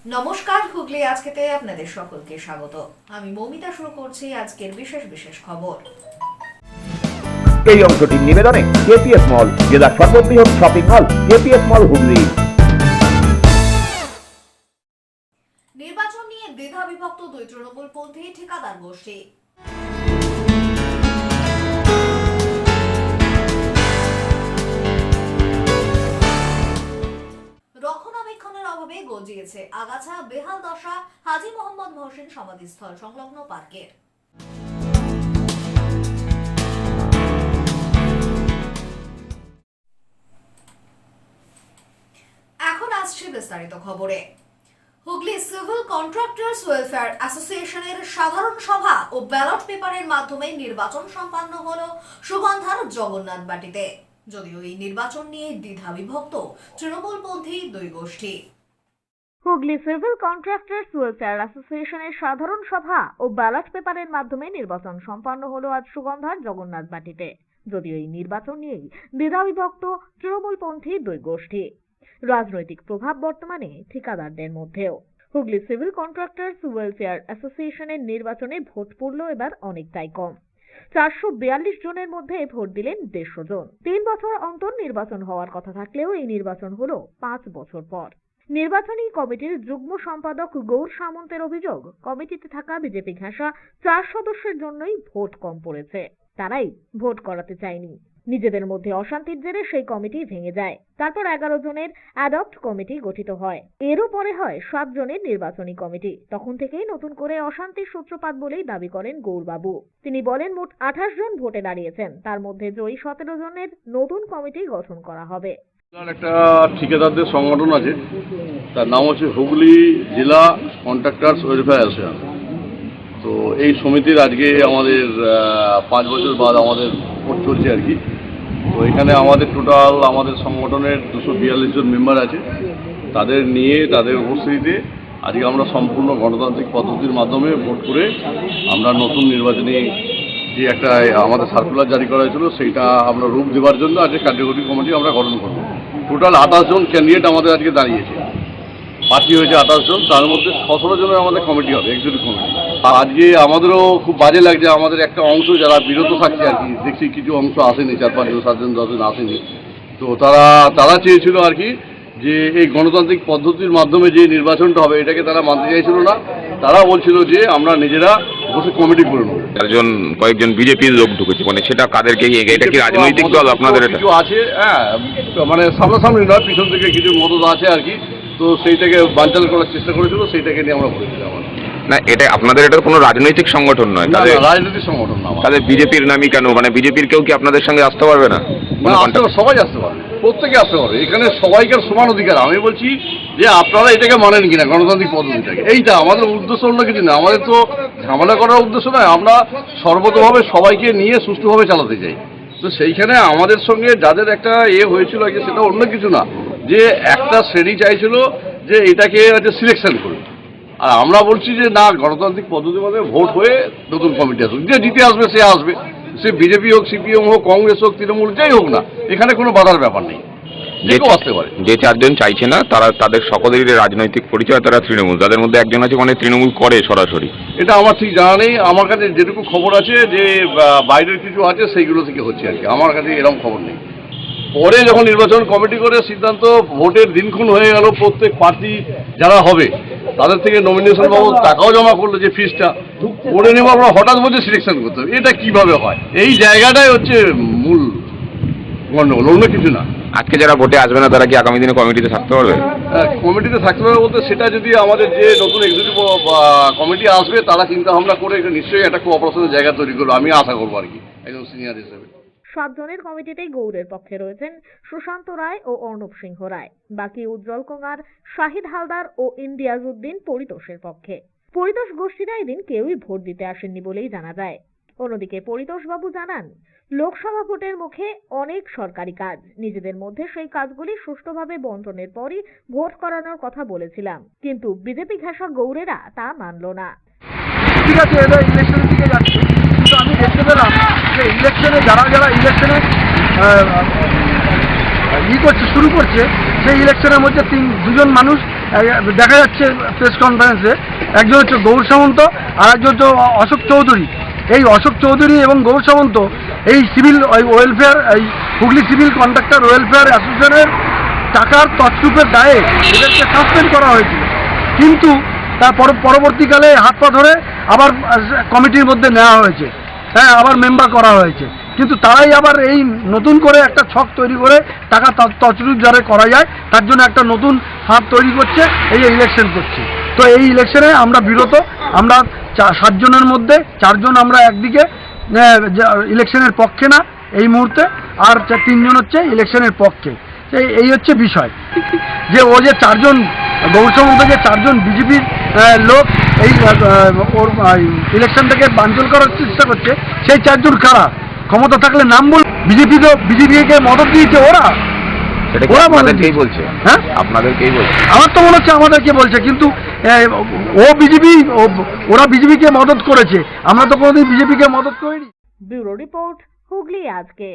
নমস্কার, হুগলি আজকেতে আপনাদের সকলকে স্বাগত। আমি মৌমিতা শুরু করছি আজকের বিশেষ বিশেষ খবর। এই অংশটির নিবেদনে কেপিএস মল, জেলার সর্ববৃহৎ শপিং মল কেপিএস মল হুগলি। নির্বাচন নিয়ে দ্বিধা বিভক্ত দুই তৃণমূলপন্থী ঠিকাদার গোষ্ঠী। রক্ষণাবেক্ষণের অভাবে গজিয়েছে আগাছা, বেহাল দশা হাজী মোহাম্মদ মহসিন সমাধিস্থল সংলগ্ন পার্কের। এখন আসছে বিস্তারিত খবরে। হুগলি সিভিল কন্ট্রাক্টরস ওয়েলফেয়ার অ্যাসোসিয়েশনের সাধারণ সভা ও ব্যালট পেপারের মাধ্যমে নির্বাচন সম্পন্ন হলো সুগন্ধার জগন্নাথ বাটিতে। যদিও এই নির্বাচন নিয়ে দ্বিধা বিভক্ত তৃণমূলপন্থী দুই গোষ্ঠী। হুগলি সিভিল কন্ট্রাক্টরস ওয়েলফেয়ার অ্যাসোসিয়েশনের সাধারণ সভা ও ব্যালট পেপারের মাধ্যমে নির্বাচন সম্পন্ন হলো আজ সুগন্ধার জগন্নাথ বাটিতে। যদিও এই নির্বাচন নিয়েই দ্বিধা বিভক্ত তৃণমূলপন্থী দুই গোষ্ঠী। রাজনৈতিক প্রভাব বর্তমানে ঠিকাদারদের মধ্যেও। হুগলি সিভিল কন্ট্রাক্টরস ওয়েলফেয়ার অ্যাসোসিয়েশনের নির্বাচনে ভোট পড়ল এবার অনেকটাই কম। 442 জনের মধ্যে ভোট দিলেন 150 জন। 3 বছর অন্তর নির্বাচন হওয়ার কথা থাকলেও এই নির্বাচন হলো 5 বছর পর। নির্বাচনী কমিটির যুগ্ম সম্পাদক গৌর সামন্তের অভিযোগ, কমিটিতে থাকা বিজেপি ঘেঁষা 4 সদস্যের জন্যই ভোট কম পড়েছে। তারাই ভোট করাতে চায়নি। নিজেদের মধ্যে অশান্তির জেরে সেই কমিটি ভেঙে যায়। তারপর 11 জনের অ্যাডপ্ট কমিটি গঠিত হয়। এরও পরে হয় 7 জনের নির্বাচনী কমিটি। তখন থেকেই নতুন করে অশান্তির সূত্রপাত বলেই দাবি করেন গৌরবাবু। তিনি বলেন, মোট 28 জন ভোটে দাঁড়িয়েছেন, তার মধ্যে জয়ী 17 জনের নতুন কমিটি গঠন করা হবে। একটা ঠিকাদারদের সংগঠন আছে, তার নাম হচ্ছে হুগলি জেলা কন্ট্রাক্টরস ওয়েলফেয়ার অ্যাসোসিয়েশন। তো এই সমিতির আজকে আমাদের 5 বছর বাদ আমাদের ভোট চলছে আর কি। তো এখানে আমাদের টোটাল আমাদের সংগঠনের 242 জন মেম্বার আছে। তাদের নিয়ে তাদের উপস্থিতিতে আজকে আমরা সম্পূর্ণ গণতান্ত্রিক পদ্ধতির মাধ্যমে ভোট করে আমরা নতুন নির্বাচনী যে একটা আমাদের সার্কুলার জারি করা হয়েছিল সেইটা আমরা রূপ দেওয়ার জন্য আজকে কার্যকরী কমিটি আমরা গঠন করব। টোটাল 28 জন ক্যান্ডিডেট আমাদের আজকে দাঁড়িয়েছে। প্রার্থী হয়েছে 28 জন, তার মধ্যে 17 জনের আমাদের কমিটি হবে, এক্সিকিউটিভ কমিটি। আর আজকে আমাদেরও খুব বাজে লাগছে, আমাদের একটা অংশ যারা বিরত থাকছে আর কি, দেখছি কিছু অংশ আসেনি, 4-5 জন 7 জন 10 জন আসেনি। তো তারা চেয়েছিল আর কি যে এই গণতান্ত্রিক পদ্ধতির মাধ্যমে যে নির্বাচনটা হবে এটাকে তারা মানতে চাইছিল না। তারা বলছিল যে আমরা নিজেরা বসে কমিটি করে নেব। কয়েকজন বিজেপির লোক ঢুকেছে, মানে সেটা কাদেরকে, এটা কি রাজনৈতিক দল আপনাদের? কিছু আছে, হ্যাঁ, মানে সামনাসামনি নয়, পিছন থেকে কিছু মদত আছে আর কি। তো সেইটাকে বানচাল করার চেষ্টা করেছিল, সেইটাকে নিয়ে আমরা বলেছিলাম। না, এটা আপনাদের এটা কোনো রাজনৈতিক সংগঠন নয়, তাহলে রাজনৈতিক সংগঠন না। তাহলে বিজেপির নামই কেন? মানে বিজেপির কেউ কি আপনাদের সঙ্গে আসতে পারবে না? সবাই আসতে পারবে, প্রত্যেকে আসতে পারবে। এখানে সবাইকার সমান অধিকার। আমি বলছি যে আপনারা এটাকে মানেন কিনা গণতান্ত্রিক পদ্ধতিটাকে, এইটা আমাদের উদ্দেশ্য, অন্য কিছু না। আমাদের তো ঝামেলা করার উদ্দেশ্য নয়, আমরা সর্বতভাবে সবাইকে নিয়ে সুষ্ঠুভাবে চালাতে চাই। তো সেইখানে আমাদের সঙ্গে যাদের একটা হয়েছিল আগে, সেটা অন্য কিছু না, যে একটা শ্রেণী চাইছিল যে এটাকে সিলেকশন করবে। আর আমরা বলছি যে না, গণতান্ত্রিক পদ্ধতির মধ্যে ভোট হয়ে নতুন কমিটি আসুক, যে জিতে আসবে সে আসবে, সে বিজেপি হোক, সিপিএম হোক, কংগ্রেস হোক, তৃণমূল, যাই হোক না, এখানে কোনো বাধার ব্যাপার নেই, যে কেউ আসতে পারে। যে 4 জন চাইছে না, তাদের সকলেরই রাজনৈতিক পরিচয়, তারা তৃণমূল। তাদের মধ্যে একজন আছে মানে তৃণমূল করে সরাসরি। এটা আমার ঠিক জানা নেই। আমার কাছে যেটুকু খবর আছে যে বাইরের কিছু আছে, সেইগুলো থেকে হচ্ছে আর কি। আমার কাছে এরকম খবর নেই। পরে যখন নির্বাচন কমিটি করে সিদ্ধান্ত, ভোটের দিনক্ষণ হয়ে গেল, প্রত্যেক প্রার্থী যারা হবে তাদের থেকে নমিনেশন বাবদ টাকাও জমা করলো, যে ফিসটা করে নেব আমরা, হঠাৎ বলছে সিলেকশন করতে হবে। এটা কিভাবে হয়? এই জায়গাটাই হচ্ছে মূল গণ্ডগোল, অন্য কিছু না। আজকে যারা ভোটে আসবে না তারা কি আগামী দিনে কমিটিতে থাকতে পারবে? কমিটিতে থাকতে পারবে বলতে, সেটা যদি আমাদের যে নতুন এক্সিকিউটিভ কমিটি আসবে তারা চিন্তা ভাবনা করে নিশ্চয়ই একটা কোঅপারেশনের জায়গা তৈরি করবে, আমি আশা করবো আর কি, একজন সিনিয়র হিসেবে। 7 জনের কমিটিতেই গৌড়ের পক্ষে রয়েছেন সুশান্ত রায় ও অর্ণব সিংহ রায়। বাকি উজ্জ্বল কুমার, শাহিদ হালদার ও ইমতিয়াজ উদ্দিন পরিতোষের পক্ষে। পরিতোষ গোষ্ঠীরা এদিন কেউই ভোট দিতে আসেননি বলেই জানা যায়। অন্যদিকে পরিতোষবাবু জানান, লোকসভা ভোটের মুখে অনেক সরকারি কাজ, নিজেদের মধ্যে সেই কাজগুলি সুষ্ঠুভাবে বন্টনের পরই ভোট করানোর কথা বলেছিলাম, কিন্তু বিজেপি ঘেঁষা গৌড়েরা তা মানল না। ঠিক আছে, এবার ইলেকশনের দিকে যাচ্ছে, কিন্তু আমি দেখতে পেলাম যে ইলেকশনে যারা ইলেকশনে শুরু করছে, সেই ইলেকশনের মধ্যে 2 জন মানুষ দেখা যাচ্ছে প্রেস কনফারেন্সে একজন হচ্ছে গৌর সামন্ত আর একজন হচ্ছে অশোক চৌধুরী। এই অশোক চৌধুরী এবং গৌর সামন্ত এই সিভিল ওয়েলফেয়ার, এই হুগলি সিভিল কন্ট্রাক্টর ওয়েলফেয়ার অ্যাসোসিয়েশনের টাকার তছরূপের দায়ে এদেরকে সাসপেন্ড করা হয়েছিল, কিন্তু তার পরবর্তীকালে হাত পা ধরে আবার কমিটির মধ্যে নেওয়া হয়েছে, হ্যাঁ, আবার মেম্বার করা হয়েছে। কিন্তু তারাই আবার এই নতুন করে একটা ছক তৈরি করে টাকা তছরূপ যারা করা যায় তার জন্য একটা নতুন ফাঁদ তৈরি করছে, এই ইলেকশন করছে। তো এই ইলেকশনে আমরা বিরত। আমরা 7 জনের মধ্যে 4 জন আমরা একদিকে ইলেকশনের পক্ষে না এই মুহূর্তে, আর 3 জন হচ্ছে ইলেকশনের পক্ষে। এই হচ্ছে বিষয়, যে ও যে 4 জন গৌরসর মধ্যে যে 4 জন বিজেপির লোক এই ওর ইলেকশনটাকে বানচাল করার চেষ্টা করছে, সেই 4 জন কারা? ক্ষমতা থাকলে নাম বল। বিজেপিকে মদত দিয়েছে ওরা। সেটা কি ওরা আপনাদেরকেই বলছে? হ্যাঁ, আপনাদেরকেই বলছে। আমার তো মনে হচ্ছে আমাদেরকে বলছে, কিন্তু ও বিজেপি, ওরা বিজেপিকে মদত করেছে, আমরা তো কোনোদিন বিজেপিকে মদত করিনি। ব্যুরো রিপোর্ট, হুগলি আজকে।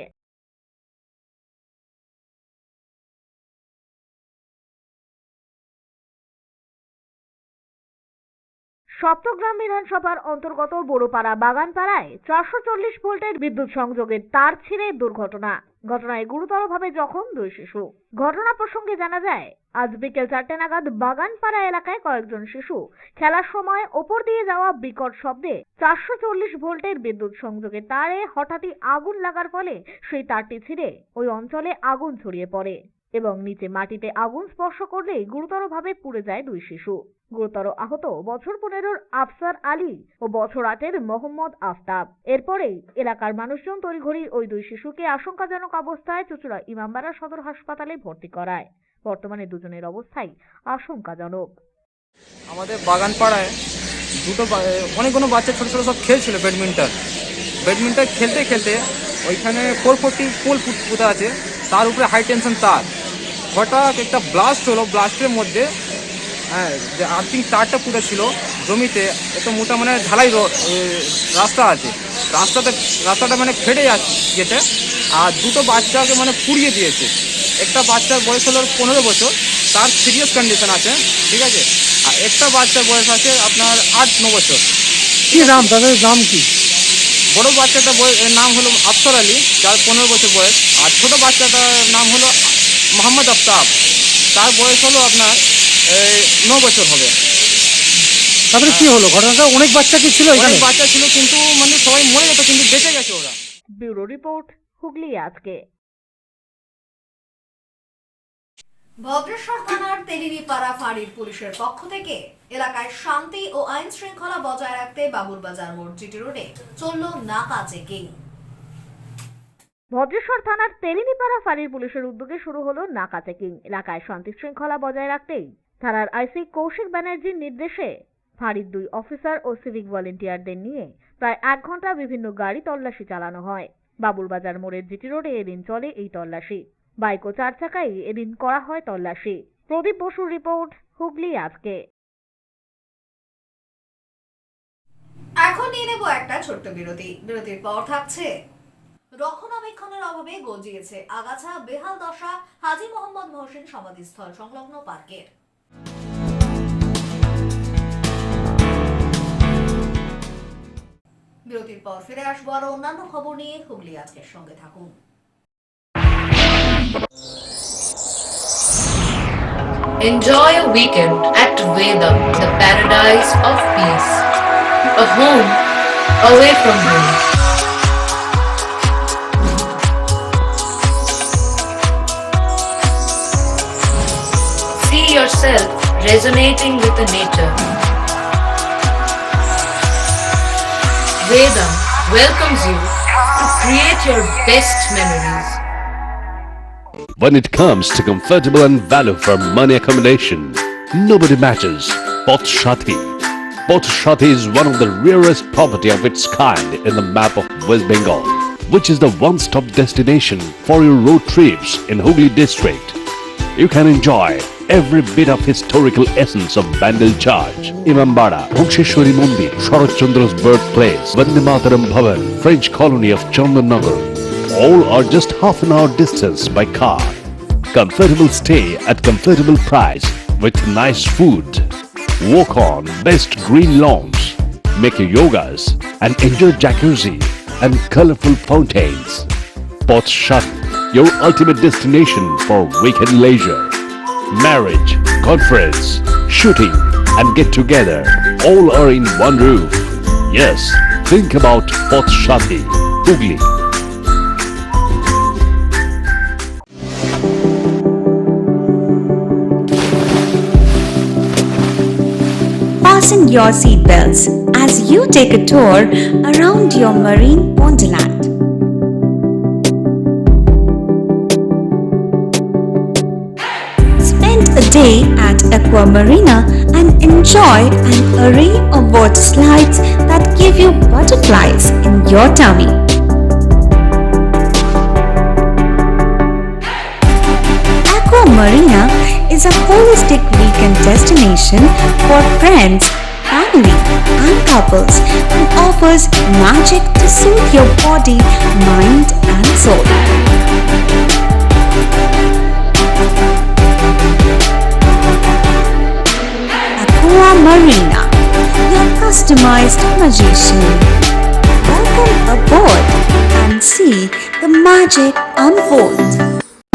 সপ্তগ্রাম বিধানসভার অন্তর্গত বড়পাড়া বাগানপাড়ায় 440 ভোল্টের বিদ্যুৎ সংযোগের তার ছিঁড়ে দুর্ঘটনা। ঘটনায় গুরুতরভাবে জখম 2 শিশু। ঘটনা প্রসঙ্গে জানা যায়, আজ বিকেল 4টে নাগাদ বাগানপাড়া এলাকায় কয়েকজন শিশু খেলার সময় ওপর দিয়ে যাওয়া বিকট শব্দে 440 ভোল্টের বিদ্যুৎ সংযোগের তারে হঠাৎই আগুন লাগার ফলে সেই তারটি ছিঁড়ে ওই অঞ্চলে আগুন ছড়িয়ে পড়ে এবং নিচে মাটিতে আগুন স্পর্শ করলেই গুরুতরভাবে পুড়ে যায় 2 শিশু। গুরুতর আহত বছর 15-র আফসার আলী ও বছর 8-এর মোহাম্মদ আফতাব। এরপরেই এলাকার মানুষজন তড়িঘড়ি ওই 2 শিশুকে আশঙ্কাজনক অবস্থায় চুঁচুড়া ইমামবাড়া সদর হাসপাতালে ভর্তি করায়। বর্তমানে দুজনের অবস্থাই আশঙ্কাজনক। আমাদের বাগানপাড়ায় অনেকগুলো বাচ্চা ছোট ছোট সব খেলছিল ব্যাডমিন্টন খেলতে খেলতে ওইখানে 440 পোল পুঁতা আছে, তার উপরে হাই টেনশন তার। হঠাৎ একটা ব্লাস্ট হলো, ব্লাস্টের মধ্যে যে আর্থিং তারটা পুঁতে ছিল জমিতে, এত মোটা মানে ঢালাই রাস্তা আছে, রাস্তাটা মানে ফেটে গেছে, আর 2টো বাচ্চাকে মানে পুড়িয়ে দিয়েছে। একটা বাচ্চার বয়স হলো 15 বছর, তার সিরিয়াস কন্ডিশন আছে, ঠিক আছে, আর একটা বাচ্চার বয়স আছে আপনার 8-9 বছর। কি নাম তাদের? নাম কি? বড় বাচ্চাটার নাম হলো আফসার আলী, যার 15 বছর বয়স, আর ছোট বাচ্চাটার নাম হলো মোহাম্মদ আফতাব, তার বয়স হলো আপনার 9 বছর হবে। তারপরে কি হলো ঘটনাটা? অনেক বাচ্চা কি ছিল এখানে? অনেক বাচ্চা ছিল, কিন্তু মানে সবাই মরে যেত, কিন্তু বেঁচে গেছে ওরা। ব্যুরো রিপোর্ট, হুগলি আজকে। ভদ্রেশ্বর থানার তেলিনিপাড়া ফাঁড়ির পুলিশের পক্ষ থেকে এলাকায় শান্তি ও আইন শৃঙ্খলা বজায় রাখতে বাবুরবাজার মোড় জিটি রোডে চলল নাকা চেকিং। ভদ্রেশ্বর থানার তেলিনিপাড়া ফাঁড়ির পুলিশের উদ্যোগে শুরু হলো নাকা চেকিং। এলাকায় শান্তি শৃঙ্খলা বজায় রাখতেই থানার আইসি কৌশিক ব্যানার্জির নির্দেশে ফাঁড়ির 2 অফিসার ও সিভিক ভলেন্টিয়ারদের নিয়ে প্রায় 1 ঘন্টা বিভিন্ন গাড়ি তল্লাশি চালানো হয়। বাবুরবাজার মোড়ের জিটি রোডে এদিন চলে এই তল্লাশি। বাইক ও 4 চাকায় এদিন করা হয় তল্লাশি। প্রদীপ বসুর রিপোর্ট, হুগলি আজকে। এখন নিয়ে নেব একটা ছোট্ট বিরতি। বিরতির পর থাকছে রক্ষণাবেক্ষণের অভাবে গজিয়েছে আগাছা, বেহাল দশা হাজী মোহাম্মদ মহসিন সমাধিস্থল সংলগ্ন পার্কের। বিরতির পর ফিরে আসবো আরো অন্যান্য খবর নিয়ে। হুগলি আজকের সঙ্গে থাকুন। Enjoy a weekend at Vedam, the paradise of peace. A home away from home. See yourself resonating with the nature. Vedam welcomes you to create your best memories. When it comes to comfortable and value for money accommodation, nobody matches Poth Shati. Poth Shati is one of the rarest property of its kind in the map of West Bengal, which is the one-stop destination for your road trips in Hooghly district. You can enjoy every bit of historical essence of Bandel Charge, Imambara, Bhuksheshwari Mandir, Sharat Chandra's birthplace, Vande Mataram Bhavan, French colony of Chandannagar. All are just half an hour distance by car. Comfortable stay at comfortable price with nice food. Walk on best green lawns, make your yogas and enjoy jacuzzi and colorful fountains. Port Shuttle, your ultimate destination for weekend leisure. Marriage, conference, shooting and get together all are in one roof. Yes, think about Port Shuttle, Hooghly. Fasten your seatbelts as you take a tour around your marine wonderland. Spend a day at Aqua Marina and enjoy an array of water slides that give you butterflies in your tummy. Aqua Marina is a holistic weekend destination for friends, family and couples and offers magic to soothe your body, mind and soul. Aqua Marina, your customized magician. Welcome aboard and see the magic unfold.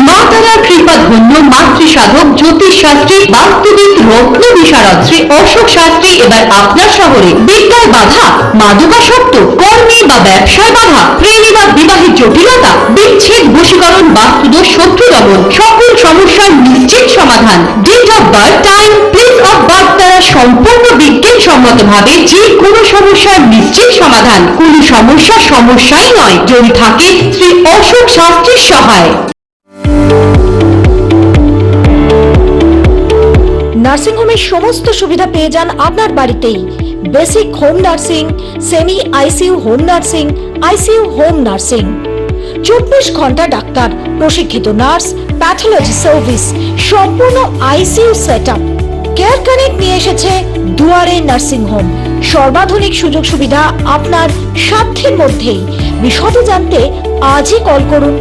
মা তারার কৃপা ধন্য মাতৃ সাধক জ্যোতিষ শাস্ত্রী বাস্তুবিদ রত্ন বিশারদ শ্রী অশোক শাস্ত্রী এবার আপনার শহরে বিদ্যায় বাধা, মাদকাসক্ত, কর্মে বা ব্যবসায় বাধা, প্রেমে বা বিবাহের জটিলতা, বিচ্ছেদ, বশীকরণ, বাস্তুদোষ, শত্রু দমন, সকল সমস্যার নিশ্চিত সমাধান। Date of birth, time, place of birth দ্বারা সম্পূর্ণ বিজ্ঞানসম্মত ভাবে যে কোনো সমস্যার নিশ্চিত সমাধান। কোন সমস্যাই নয় যদি থাকে শ্রী অশোক শাস্ত্রীর সহায়। নার্সিংহোমের সমস্ত সুবিধা পেয়ে যান আপনার বাড়িতেই। Basic home nursing, semi ICU home nursing, ICU home nursing, 24 ঘন্টা ডাক্তার, প্রশিক্ষিত নার্স, প্যাথোলজি সার্ভিস, সম্পূর্ণ আইসিইউ সেটআপ। কেয়ার কানেক্ট নিয়ে এসেছে দুয়ারে নার্সিং হোম। সর্বাধুনিক সুযোগ সুবিধা আপনার সাধ্যের মধ্যেই। বিশদ জানতে আজই কল করুন।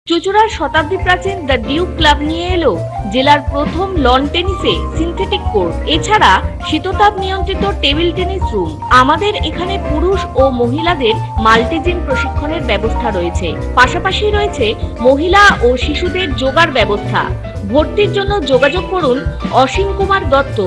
চুঁচুড়ার শতাব্দী প্রাচীন দ্য ডিউক ক্লাব নিয়ে এলো জেলার প্রথম লন টেনিসে সিনথেটিক কোর্ট, এছাড়া শীততাপ নিয়ন্ত্রিত টেবিল টেনিস রুম। আমাদের এখানে পুরুষ ও মহিলাদের মাল্টিজিম প্রশিক্ষণের ব্যবস্থা রয়েছে, পাশাপাশি রয়েছে মহিলা ও শিশুদের যোগার ব্যবস্থা। ভর্তির জন্য যোগাযোগ করুন Ashim Kumar Dutta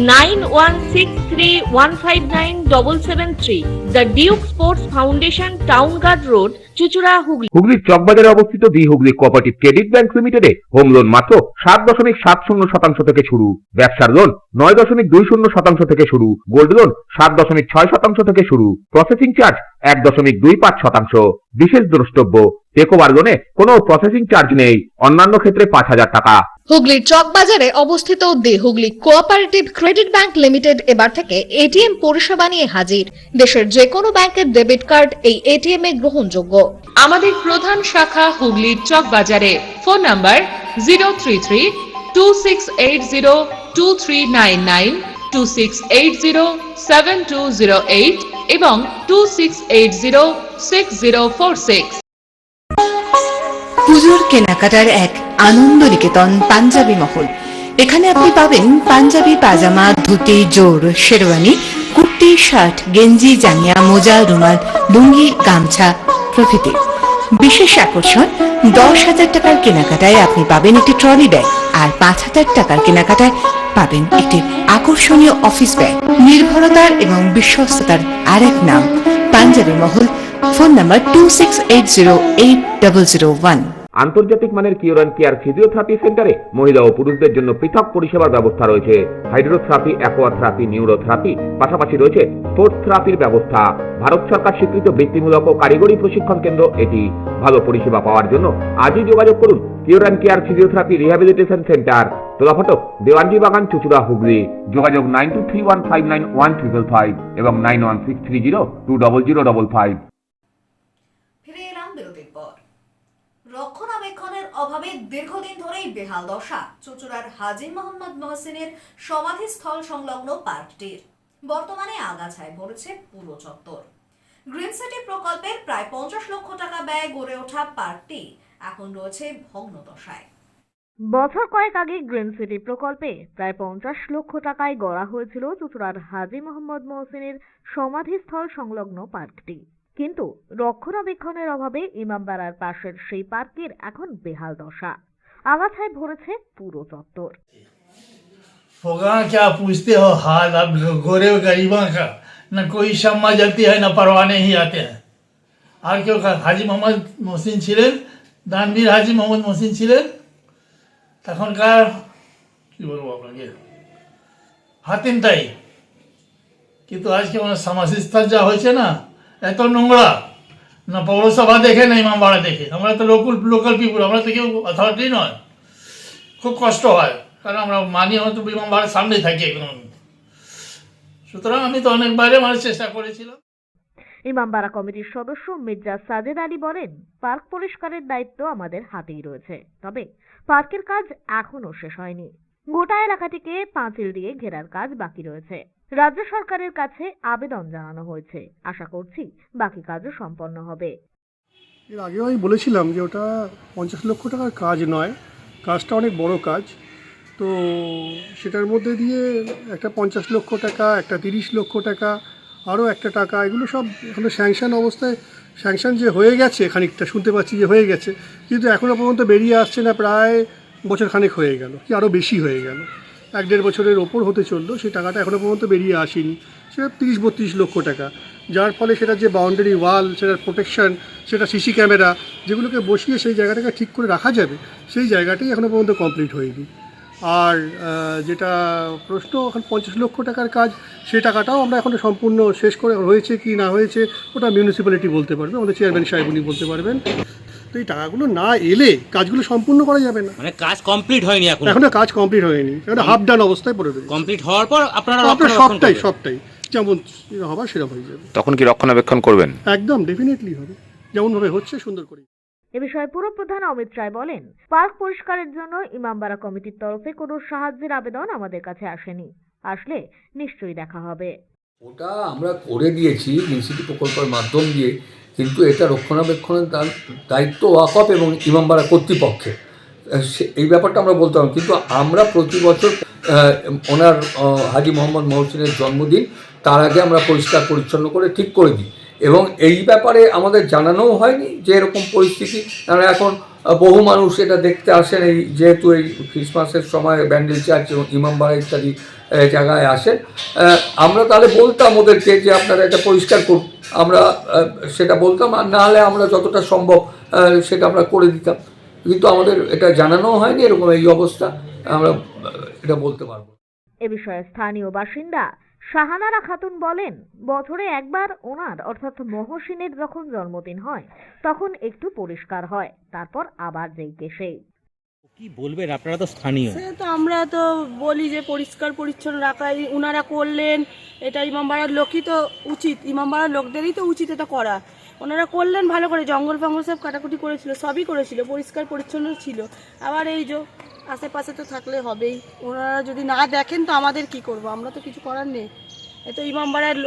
9163159773। The Duke sports foundation, town guard road, চুঁচুড়া, হুগলি। হুগলির চকবাজারে অবস্থিত the Hooghly cooperative credit bank লিমিটেডে হোম লোন মাত্র 7.70% থেকে শুরু, ব্যবসার লোন 9.20% থেকে শুরু, গোল্ড লোন 7.6% থেকে শুরু, প্রসেসিং চার্জ 1.25%। বিশেষ দ্রষ্টব্য, টেকওভার লোনে কোনো প্রসেসিং চার্জ নেই, অন্যান্য ক্ষেত্রে 5,000 টাকা। হুগলির চকবাজারে অবস্থিত the Hooghly cooperative credit bank limited এবার থেকে এটিএম পরিষেবা নিয়ে হাজির। দেশের যে কোনো ব্যাংকের ডেবিট কার্ড এই এটিএম এ গ্রহণযোগ্য। আমাদের প্রধান শাখা হুগলির চকবাজারে। ফোন নাম্বার 033-2680-2399, 2680-7208 এবং 2680-6046। পুজোর কেনাকাটার এক আনন্দ নিকেতন পাঞ্জাবি মহল। এখানে আপনি পাবেন পাঞ্জাবি, পাজামা, ধুতি, জোর, শেরওয়ানি, কুর্তি, শার্ট, গেঞ্জি, জাঙ্গিয়া, মোজা, রুমাল, লুঙ্গি, গামছা প্রভৃতি। বিশেষ আকর্ষণ, 10,000 টাকার কেনাকাটায় আপনি পাবেন একটি ট্রলি ব্যাগ, আর 5,000 টাকার কেনাকাটায় পাবেন একটি আকর্ষণীয় অফিস ব্যাগ। নির্ভরতার এবং বিশ্বস্ততার আরেক নাম পাঞ্জাবি মহল। Phone number 26808001। আন্তর্জাতিক মানের কিওর অ্যান্ড কেয়ার ফিজিওথেরাপি সেন্টারে মহিলা ও পুরুষদের জন্য পৃথক পরিষেবার ব্যবস্থা রয়েছে। হাইড্রোথেরাপি, অ্যাকোয়াথেরাপি, নিউরোথেরাপি, পাশাপাশি রয়েছে স্পোর্টস থেরাপির ব্যবস্থা। ভারত সরকার স্বীকৃত বৃত্তিমূলক ও কারিগরি প্রশিক্ষণ কেন্দ্র এটি। ভালো পরিষেবা পাওয়ার জন্য আজই যোগাযোগ করুন cure and care physiotherapy rehabilitation centre, Tolaphatak, Dewanji Bagan, চুঁচুড়া, হুগলি। যোগাযোগ 9231591555 এবং 9163020055। ফিরে এলাম বিরতির পর। রক্ষণাবেক্ষণের অভাবে দীর্ঘদিন ধরেই বেহাল দশা চুঁচুড়ার হাজী মোহাম্মদ মহসিনের সমাধিস্থল সংলগ্ন পার্কটির। বর্তমানে আগাছায় ভরেছে পুরো চত্বর। গ্রিন সিটি প্রকল্পের প্রায় 50 লক্ষ টাকা ব্যয়ে গড়ে ওঠা পার্কটি এখন রয়েছে ভগ্ন দশায়। বছর কয়েক আগে গ্রিন সিটি প্রকল্পে প্রায় 50 লক্ষ টাকায় গড়া হয়েছিল চুঁচুড়ার হাজী মোহাম্মদ মহসিনের সমাধিস্থল সংলগ্ন পার্কটি, কিন্তু রক্ষণাবেক্ষণের অভাবে ইমামবাড়ার পাশের সেই পার্কের এখন বেহাল দশা। আগাছায় ভরেছে পুরো চত্বর। होगा क्या पूछते हो हाल अब गोरे गरीबों का, न कोई शम्मा जलती है न परवाने ही आते हैं। আর কেউ হাজী মোহাম্মদ মহসিন ছিলেন, দানবীর হাজী মোহাম্মদ মহসিন ছিলেন, তখনকার কি বলবো আপনাকে হাতিম তাই। কিন্তু আজকে মানে সমাধিস্থল যা হয়েছে না, এত নোংরা, না পৌরসভা দেখে না ইমামবাড়া দেখে। আমরা তো লোকাল পিপুল, আমরা তো কেউ অথরিটি নয়। খুব কষ্ট হয়, কারণ আমরা মানি হয়তো ইমামবাড়ার সামনেই থাকি একদম। সুতরাং আমি তো অনেক বাইরে মানে চেষ্টা করেছিলাম। ইমামবাড়া কমিটির সদস্য মির্জা সাজেদ আলী বলেন, পার্ক পরিষ্কারের দায়িত্ব আমাদের হাতেই রয়েছে, তবে পার্কের কাজ এখনো শেষ হয়নি। গোটা এলাকাটিকে পাঁচিল দিয়ে ঘেরার কাজ বাকি রয়েছে। রাজ্য সরকারের কাছে আবেদন জানানো হয়েছে, আশা করছি বাকি কাজও সম্পন্ন হবে। এর আগেও আমি বলেছিলাম যে ওটা 50 লক্ষ টাকার কাজ নয়, কাজটা অনেক বড় কাজ। তো সেটার মধ্যে দিয়ে একটা 50 লক্ষ টাকা, একটা 30 লক্ষ টাকা, আরও একটা টাকা, এগুলো সব এখনো স্যাংশন অবস্থায়, স্যাংশন যে হয়ে গেছে খানিকটা শুনতে পাচ্ছি যে হয়ে গেছে, কিন্তু এখনও পর্যন্ত বেরিয়ে আসছে না। প্রায় বছর খানেক হয়ে গেল, কি আরও বেশি হয়ে গেল, 1-1.5 বছরের ওপর হতে চললো, সেই টাকাটা এখনও পর্যন্ত বেরিয়ে আসেনি। সেটা 30-32 লক্ষ টাকা, যার ফলে সেটা যে বাউন্ডারি ওয়াল, সেটার প্রোটেকশন, সেটা সিসি ক্যামেরা যেগুলোকে বসিয়ে সেই জায়গাটাকে ঠিক করে রাখা যাবে, সেই জায়গাটাই এখনও পর্যন্ত কমপ্লিট হয়নি। আর যেটা প্রশ্ন, এখন 50 লক্ষ টাকার কাজ, সেই টাকাটাও আমরা এখনও সম্পূর্ণ শেষ করে হয়েছে কি না হয়েছে ওটা মিউনিসিপ্যালিটি বলতে পারবে, আমাদের চেয়ারম্যান সাহেব উনি বলতে পারবেন। তো এই টাকাগুলো না এলে কাজগুলো সম্পূর্ণ করা যাবে না। মানে কাজ কমপ্লিট হয়নি এখনো কাজ কমপ্লিট হয়নি, এটা হাফ ডান অবস্থায় পড়ে রয়েছে। কমপ্লিট হওয়ার পর আপনারা সবটাই যেমন হবার সেরকম হয়ে যাবে। তখন কি রক্ষণাবেক্ষণ করবেন? একদম ডেফিনেটলি হবে, যেমনভাবে হচ্ছে সুন্দর করে। এ বিষয়ে পুরপ্রধান অমিত রায় বলেন, পার্ক পরিষ্কারের জন্য ইমামবাড়া কমিটির তরফে কোনো সাহায্যের আবেদন আমাদের কাছে আসেনি, আসলে নিশ্চয়ই দেখা হবে। ওটা আমরা করে দিয়েছি গ্রিন প্রকল্পের মাধ্যম দিয়ে, কিন্তু এটা রক্ষণাবেক্ষণের দায়িত্ব ওয়াকফ এবং ইমামবাড়া কর্তৃপক্ষের, এই ব্যাপারটা আমরা বলতে পারবো। কিন্তু আমরা প্রতি বছর ওনার হাজী মোহাম্মদ মহসিনের জন্মদিন, তার আগে আমরা পরিষ্কার পরিচ্ছন্ন করে ঠিক করে দিই, এবং এই ব্যাপারে আমাদের জানানোও হয়নি যে এরকম পরিস্থিতি। আমরা এখন বহু মানুষ এটা দেখতে আসেন, এই যেহেতু এই ক্রিসমাসের সময় ব্যান্ডেল চার্চ এবং ইমামবাড়া ইত্যাদি জায়গায় আসেন, আমরা তাহলে বলতাম ওদেরকে যে আপনারা এটা পরিষ্কার করুন, আমরা সেটা বলতাম, আর না হলে আমরা যতটা সম্ভব সেটা আমরা করে দিতাম। কিন্তু আমাদের এটা জানানোও হয়নি, এরকম এই অবস্থা, আমরা এটা বলতে পারবো। এ বিষয়ে স্থানীয় বাসিন্দা শাহানারা খাতুন বলেন, বছরে একবার ওনার অর্থাৎ মহসিনের যখন জন্মদিন হয় তখন একটু পরিষ্কার হয়, তারপর আবার যেই কে সেই। কি বলবেন, আপনারা তো স্থানীয়। সে তো আমরা তো বলি যে পরিষ্কার পরিচ্ছন্ন রাখাই ওনারা করলেন, এটা ইমামবাড়ার লোকই তো উচিত, ইমামবাড়ার লোকদেরই তো উচিত এটা করা। ওনারা করলেন ভালো করে, জঙ্গল ফঙ্গল সব কাটাকুটি করেছিল, সবই করেছিল, পরিষ্কার পরিচ্ছন্ন ছিল। আবার এই যে আশেপাশে তো থাকলে হবেই, ওনারা যদি না দেখেন তো আমাদের কি করব, আমরা তো কিছু করার নেই। এত ইমামবাড়ার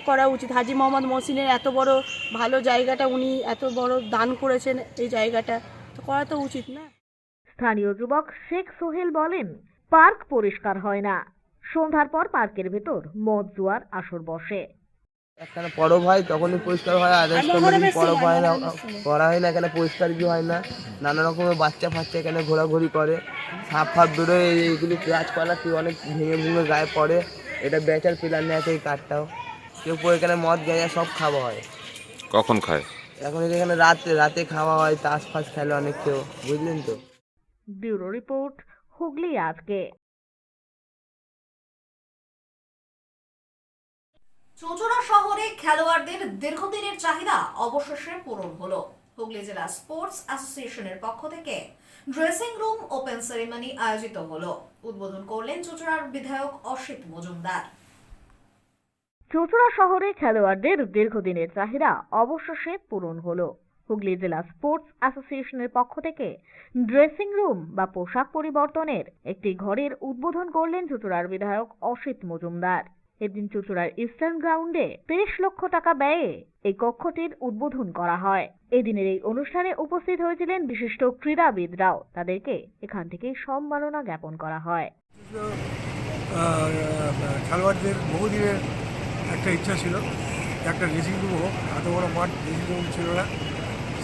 করা উচিত। হাজী মোহাম্মদ মহসিনের এত বড় ভালো জায়গাটা, উনি এত বড় দান করেছেন, এই জায়গাটা তো করা তো উচিত না। স্থানীয় যুবক শেখ সোহেল বলেন, পার্ক পরিষ্কার হয় না, সন্ধ্যার পর পার্কের ভেতর মদ জুয়ার আসর বসে। এখানে পরব হয় তখনই পরিষ্কার হয়, আদার্স কোনো পরব হয় না, করা হয় না, এখানে পরিষ্কার কি হয় না। নানা রকমের বাচ্চা ফাচ্চা এখানে ঘোরাঘুরি করে, সাপ ফাপ বেরোয়, এইগুলি গাছপালা কি অনেক ভেঙে ভেঙে গায়ে পড়ে। এটা বেচার প্ল্যান নেই আছে, এই কাঠটাও কেউ এখানে মদ গাঁজা সব খাওয়া হয়। কখন খায়? এখন এখানে রাতে খাওয়া হয়, তাস ফাস খেলে অনেক কেউ, বুঝলেন তো। ব্যুরো রিপোর্ট, হুগলি আজকে। চুঁচুড়া শহরে খেলোয়াড়দের দীর্ঘদিনের চাহিদা অবশেষে পূরণ হলো। হুগলি জেলা স্পোর্টস অ্যাসোসিয়েশনের পক্ষ থেকে ড্রেসিং রুম ওপেন সেরেমনি আয়োজিত হলো। উদ্বোধন করলেন চুঁচুড়ার বিধায়ক অসিত মজুমদার। চুঁচুড়া শহরে খেলোয়াড়দের দীর্ঘদিনের চাহিদা অবশেষে পূরণ হলো। হুগলি জেলা স্পোর্টস অ্যাসোসিয়েশনের পক্ষ থেকে ড্রেসিং রুম বা পোশাক পরিবর্তনের একটি ঘরের উদ্বোধন করলেন চুঁচুড়ার বিধায়ক অসিত মজুমদার। এদিন চুঁচুড়ার ইস্টার্ন গ্রাউন্ডে 30 লক্ষ টাকা ব্যয়ে এই কক্ষটির উদ্বোধন করা হয়। এদিনের এই অনুষ্ঠানে উপস্থিত হয়েছিলেন বিশিষ্ট ক্রীড়াবিদরাও। তাদেরকে এখান থেকে সম্মাননা জ্ঞাপন করা হয়। খেলোয়াড়দের বহুদিনের একটা ইচ্ছা ছিল একটা ড্রেসিং রুম হোক, এত বড় মাঠ ড্রেসিং রুম ছিল না,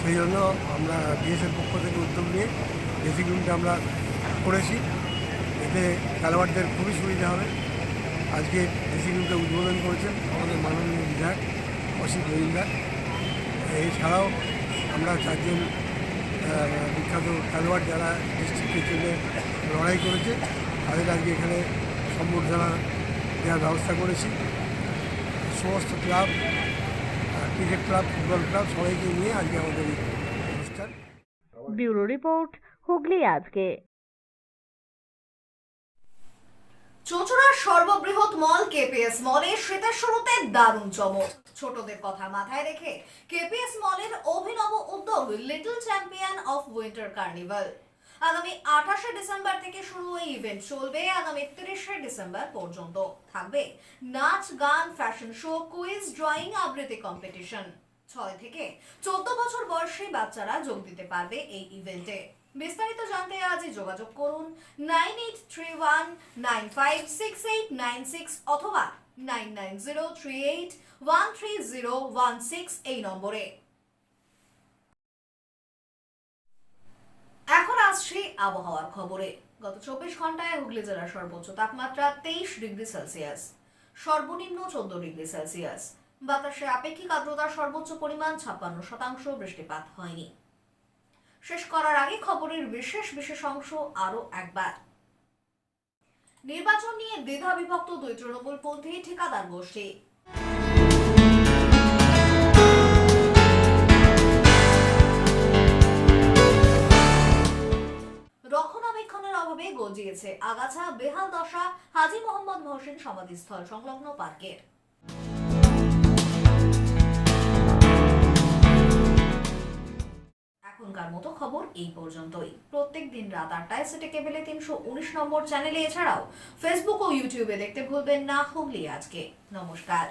সেই জন্য আমরা ডিএসের পক্ষ থেকে উদ্যোগ নিয়ে ড্রেসিং রুমটা আমরা করেছি। এতে খেলোয়াড়দের খুবই সুবিধা হবে। আজকে ড্রেসিং রুমটা উদ্বোধন করেছেন আমাদের মাননীয় বিধায়ক অসিত মজুমদার। এছাড়াও আমরা 4 জন বিখ্যাত খেলোয়াড় যারা ডিস্ট্রিক্টের জন্য লড়াই করেছে তাদের আজকে এখানে সম্বর্ধনা দেওয়ার ব্যবস্থা করেছি। সমস্ত club, cricket club, football club সবাইকে নিয়ে আজকে আমাদের এই অনুষ্ঠান। ব্যুরো রিপোর্ট, হুগলি আজকে। চুঁচুড়ার সর্ববৃহৎ মল কেপিএস মলে শীতের শুরুতে দারুণ চমক। ছোটদের কথা মাথায় রেখে কেপিএস মলের অভিনব উদ্যোগ little champion of winter carnival. আগামী 28শে ডিসেম্বর থেকে শুরু এই ইভেন্ট চলবে আগামী 30শে ডিসেম্বর পর্যন্ত। থাকবে নাচ, গান, ফ্যাশন শো, কুইজ, ড্রয়িং, আবৃত্তি কম্পিটিশন। 6 থেকে 14 বছর বয়সী বাচ্চারা যোগ দিতে পারবে এই ইভেন্টে। বিস্তারিত জানতে আজই যোগাযোগ করুন 9831956896 অথবা 9903813016 এই নম্বরে। এখন আসছি আবহাওয়ার খবরে। গত 24 ঘন্টায় হুগলি জেলার সর্বোচ্চ তাপমাত্রা 23 ডিগ্রি সেলসিয়াস, সর্বনিম্ন 14 ডিগ্রি সেলসিয়াস। বাতাসে আপেক্ষিক আর্দ্রতার সর্বোচ্চ পরিমাণ 56%। বৃষ্টিপাত হয়নি। শেষ করার আগে খবরের বিশেষ অংশ আরো একবার। নির্বাচন নিয়ে দ্বিধা বিভক্ত 2 তৃণমূলপন্থী ঠিকাদার গোষ্ঠী। রক্ষণাবেক্ষণের অভাবে গজিয়েছে আগাছা, বেহাল দশা হাজী মোহাম্মদ মহসিন সমাধিস্থল সংলগ্ন পার্কের। এখনকার মতো খবর এই পর্যন্তই। প্রত্যেক দিন রাত 8টায় সিটি কেবলে 319 নম্বর চ্যানেলে, এছাড়াও ফেসবুক ও ইউটিউবে দেখতে ভুলবেন না হুগলি আজকে। নমস্কার।